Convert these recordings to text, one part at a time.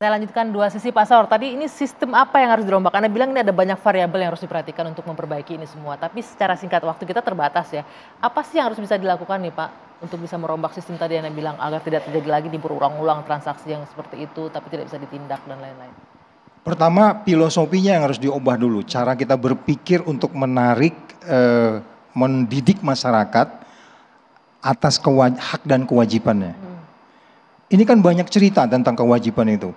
Saya lanjutkan dua sisi Pak Saur. Tadi ini sistem apa yang harus dirombak? Anda bilang ini ada banyak variabel yang harus diperhatikan untuk memperbaiki ini semua. Tapi secara singkat waktu kita terbatas ya. Apa sih yang harus bisa dilakukan nih Pak untuk bisa merombak sistem tadi yang Anda bilang agar tidak terjadi lagi di berulang-ulang transaksi yang seperti itu tapi tidak bisa ditindak dan lain-lain? Pertama, filosofinya yang harus diubah dulu. Cara kita berpikir untuk menarik, mendidik masyarakat atas hak dan kewajibannya. Ini kan banyak cerita tentang kewajiban itu.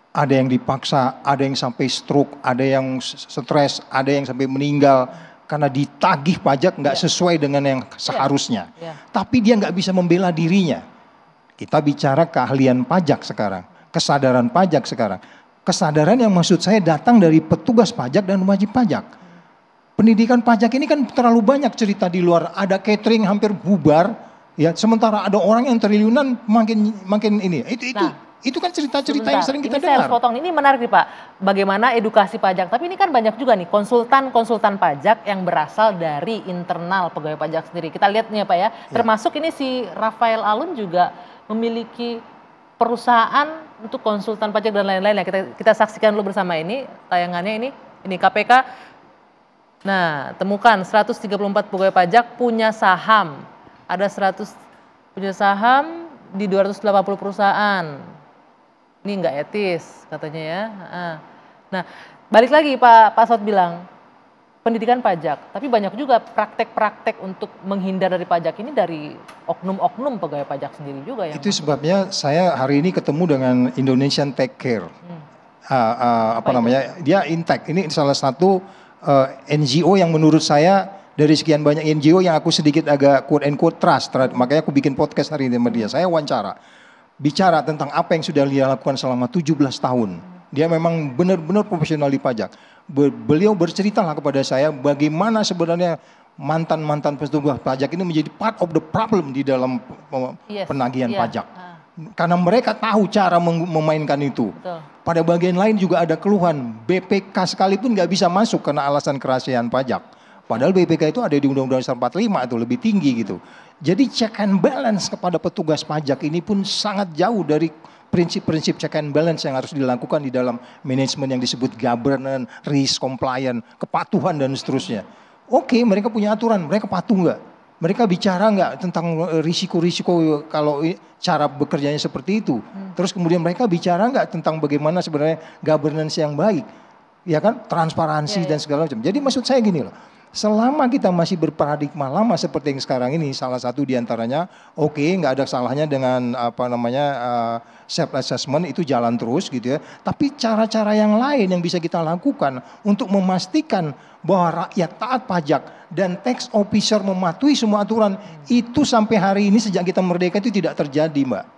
Ada yang dipaksa, ada yang sampai stroke, ada yang stres, ada yang sampai meninggal karena ditagih pajak nggak sesuai dengan yang seharusnya. Tapi dia nggak bisa membela dirinya. Kita bicara keahlian pajak sekarang, kesadaran pajak sekarang. Kesadaran yang maksud saya datang dari petugas pajak dan wajib pajak. Pendidikan pajak ini kan terlalu banyak cerita di luar. Ada catering hampir bubar, ya. Sementara ada orang yang triliunan makin ini. Itu kan cerita-cerita yang sering kita dengar. Saya harus potong, ini menarik nih Pak. Bagaimana edukasi pajak. Tapi ini kan banyak juga nih konsultan pajak yang berasal dari internal pegawai pajak sendiri. Kita lihat nih ya Pak ya. Termasuk ini si Rafael Alun juga memiliki perusahaan untuk konsultan pajak dan lain-lain. Kita saksikan dulu bersama ini tayangannya ini KPK. Nah, temukan 134 pegawai pajak punya saham. Ada 100 punya saham di 280 perusahaan. Ini nggak etis katanya ya. Nah, balik lagi Pak Saud bilang pendidikan pajak, tapi banyak juga praktek-praktek untuk menghindar dari pajak ini dari oknum-oknum pegawai pajak sendiri juga. Itu sebabnya saya hari ini ketemu dengan Indonesian Take Care. Dia Intek. Ini salah satu NGO yang menurut saya dari sekian banyak NGO yang aku sedikit agak quote and quote trust. Makanya aku bikin podcast hari ini sama dia. Saya wawancara. Bicara tentang apa yang sudah dia lakukan selama 17 tahun. Dia memang benar-benar profesional di pajak. Beliau berceritalah kepada saya bagaimana sebenarnya mantan-mantan petugas pajak ini menjadi part of the problem di dalam penagihan pajak. Karena mereka tahu cara memainkan itu. Betul. Pada bagian lain juga ada keluhan. BPK sekalipun nggak bisa masuk karena alasan kerahasiaan pajak. Padahal BPK itu ada di Undang-Undang 45 itu lebih tinggi gitu. Jadi check and balance kepada petugas pajak ini pun sangat jauh dari prinsip-prinsip check and balance yang harus dilakukan di dalam manajemen yang disebut governance, risk, compliance, kepatuhan dan seterusnya. Oke, mereka punya aturan, mereka patuh nggak? Mereka bicara nggak tentang risiko-risiko kalau cara bekerjanya seperti itu? Terus kemudian mereka bicara nggak tentang bagaimana sebenarnya governance yang baik? Ya kan, transparansi dan segala macam. Jadi maksud saya gini loh. Selama kita masih berparadigma lama seperti yang sekarang ini, salah satu diantaranya, nggak ada salahnya dengan self assessment itu jalan terus gitu ya. Tapi cara-cara yang lain yang bisa kita lakukan untuk memastikan bahwa rakyat taat pajak dan tax officer mematuhi semua aturan itu sampai hari ini sejak kita merdeka itu tidak terjadi, Mbak.